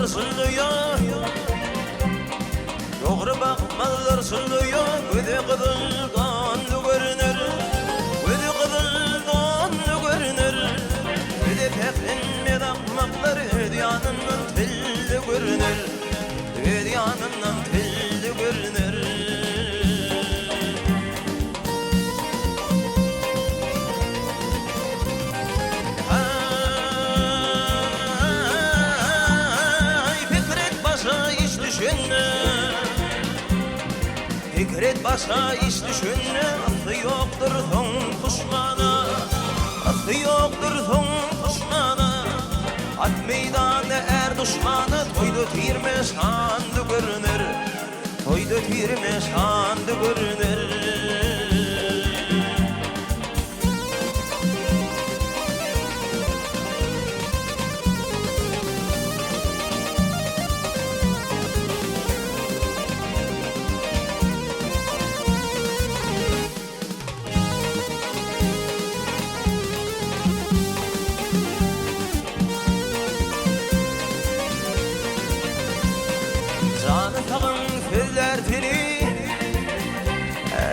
bakmalar sınlıyor, doğru bakmalar sınlıyor. Göde kızıldan görünür, göde kızıldan görünür. Göde peklinme bakmaklar ödyanından telli görünür, ödyanından telli görünür. Fikret başa iş düşünme, aklı yoktur son kuşmana, aklı yoktur son kuşmana. At meydanı er düşmanı, toydu tirme şandı görünür, toydu tirme şandı görünür.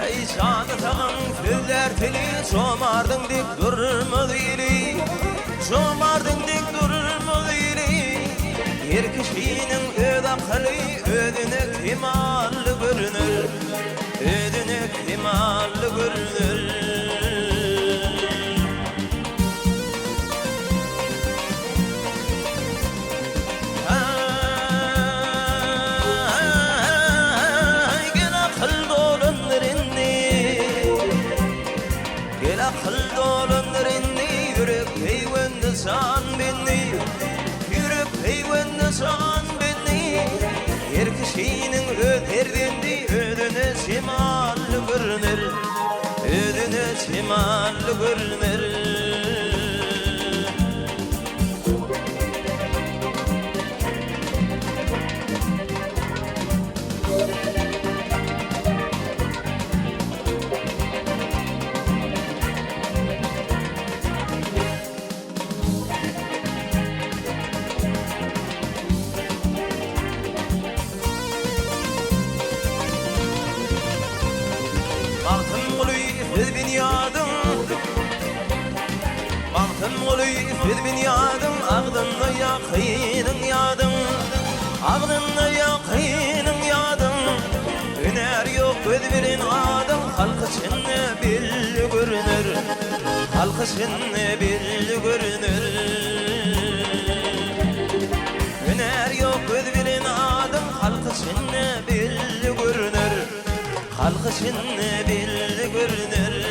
Ey canı tağın füller teli, çomardın dik durma dili, çomardın dik durma dili. Her kişinin öd akıllı, ödüne timallı görünür, ödüne timallı görünür. Akıl dolanır inni, yürek peyvende san beni, yürek peyvende san beni. Her kişinin öderdendi, ödüne simallı görünür, ödüne simallı görünür. Baktım oluy fil binyadım, ağdınla yakinin yadım, ağdınla yakinin yadım. Üner yok ödbirin adım, halkı sinne billi görünür, halkı sinne billi görünür. Üner yok ödbirin adım, halkı sinne billi görünür, halkı sinne billi görünür.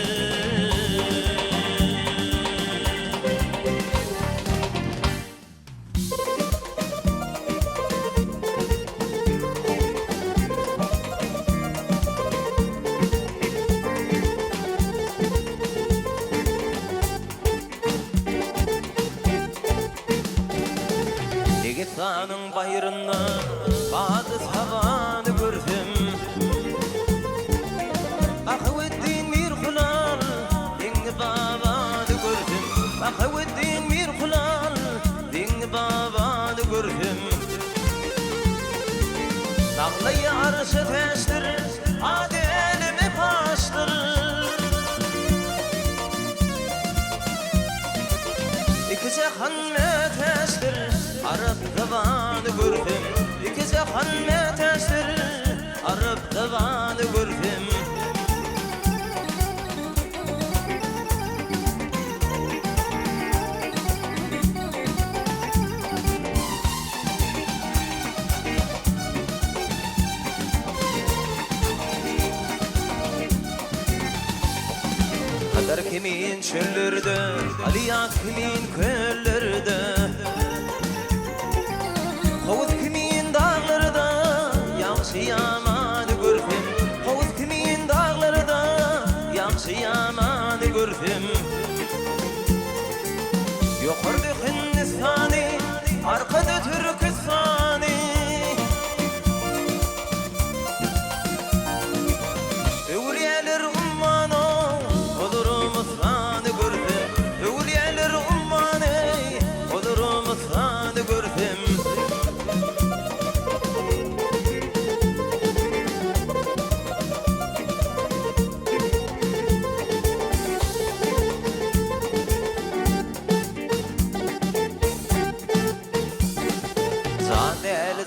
Dağın bayrında bazı savanı gördüm, Akıveddin bir kulal, dingi babanı gördüm, Akıveddin bir kulal, dingi babanı gördüm. Dağlayı arşı teştir, adelimi paştır. İki cehan meteştir, Arap davanı gördüm, iki cehan meteştir, Arap davanı gördüm. Kadar kimin çöllerde, aliya kimin köllerde, Hovuz kimin dağlarda, yaxşı yamanı gördüm, Hovuz kimin dağlarda, yaxşı yamanı gördüm. Yukarıda Hindistani, arkada Türkistani, Evliyalar ummanı, olurum ıslanı gördüm, Evliyalar ummanı, olurum ıslanı gördüm.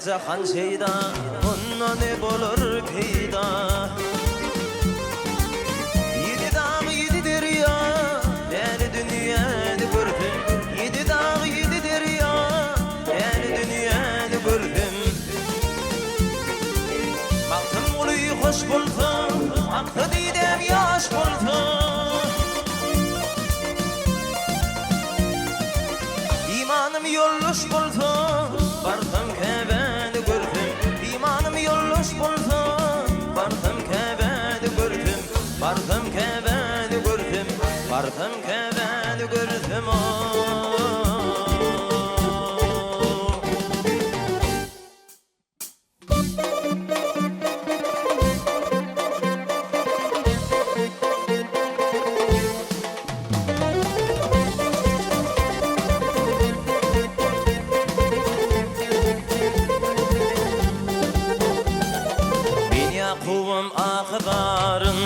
cahan şeyda, onunla ne bolur peyda. Yedi dağ yedi derya, yani dünyada gördüm. Yedi dağ yedi derya, yani dünyada gördüm. Baktım uluyu hoş buldum, aktı didem yaş buldum. İmanım yolluş buldum, bardım Kabe'ni gördüm. İmanım yolluş buldum, bardım Kabe'ni gördüm. Bardım Kabe'ni gördüm, bardım Kabe'ni gördüm. Yakuvum akıdarın,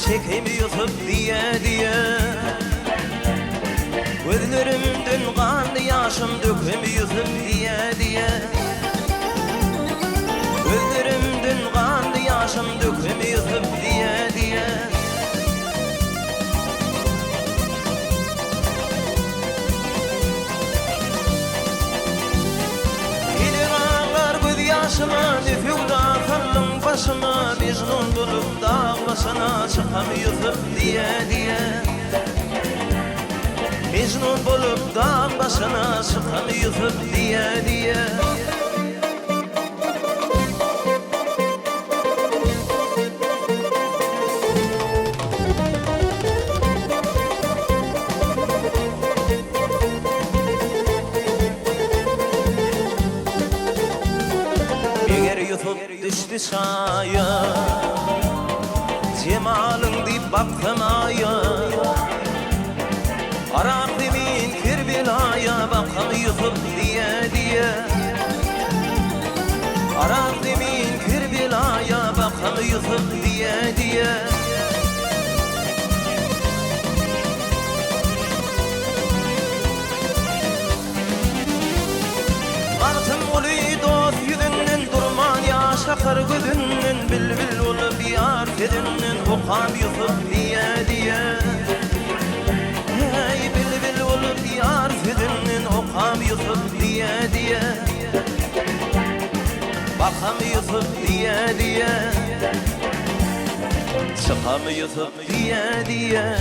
çekimi yutup diye gözlerimden kanlı yaşım döküm yutup diye gözlerimden kanlı yaşım döküm yutup diye Gelir ağlar göz yaşıma nüfugda kalın başıma Mecnun bulup dağ başına çıkam yutup diye Mecnun bulup dağ başına çıkam yutup diye Düştü şaya, cemalın dip baktım aya. Arak demin Kerbela'ya bakam yutup diye Arak demin Kerbela'ya bakam yutup diye Martım ulu dost yüzünden durman yaşakar gözünden Bilbil olup yar kedünden okam yutup diye Hey bilbil olup yar kedünden okam yutup diye Bakam yutup diye Çıkam yutup diye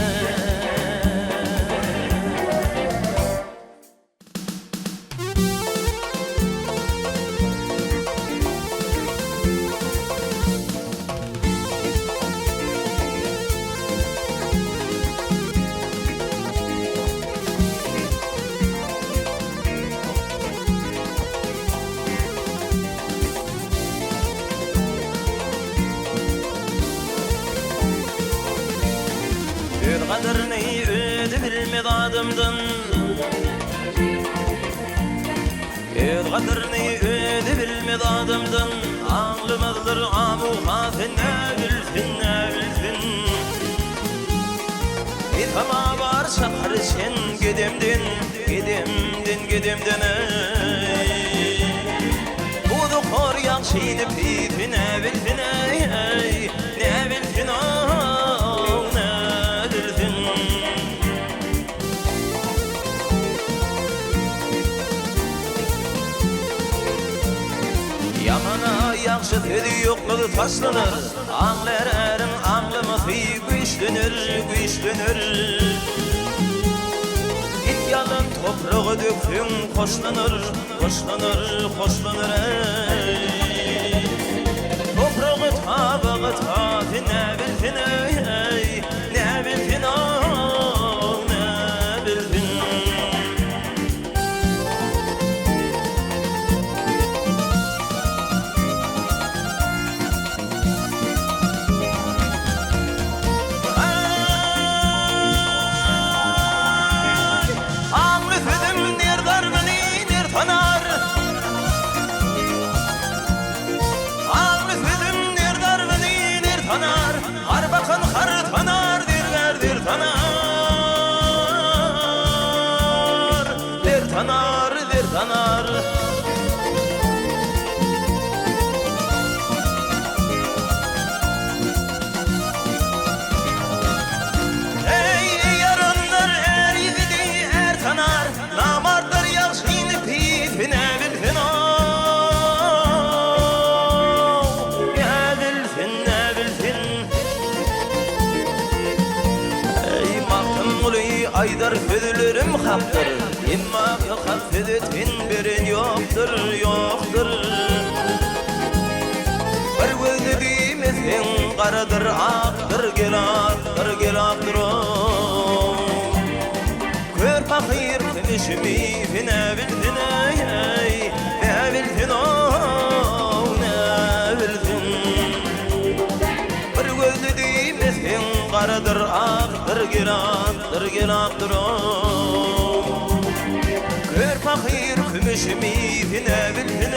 Kadrini ödü bilmedi adımdan Kadrini ödü bilmedi adımdan Ağlımazdır amuhatın ne bilsin Bir hava var şakar sen gidemden Bu da kor yakşıydı pipi ne bilsin ne bilsin Yamana yakşı tedi yokluğu taşlanır Ağlar erin ağlaması güçlünür Git yalın toprağı döksün koşlanır ey Toprağı tabağı tabi ne bilsin ne bilsin tanar sözlerim haktır, imma hak edetin birin yoktur, yoktur. Bir gözlü diýmesiň garadyr, akdyr, gel akdyr o. Kör fakir kimişimi ne bildin ey, ne bildin o, ne bildin. Bir gözlü diýmesiň garadyr, akdyr, gel akdyr o. Kör fakir kimişimi ne bildin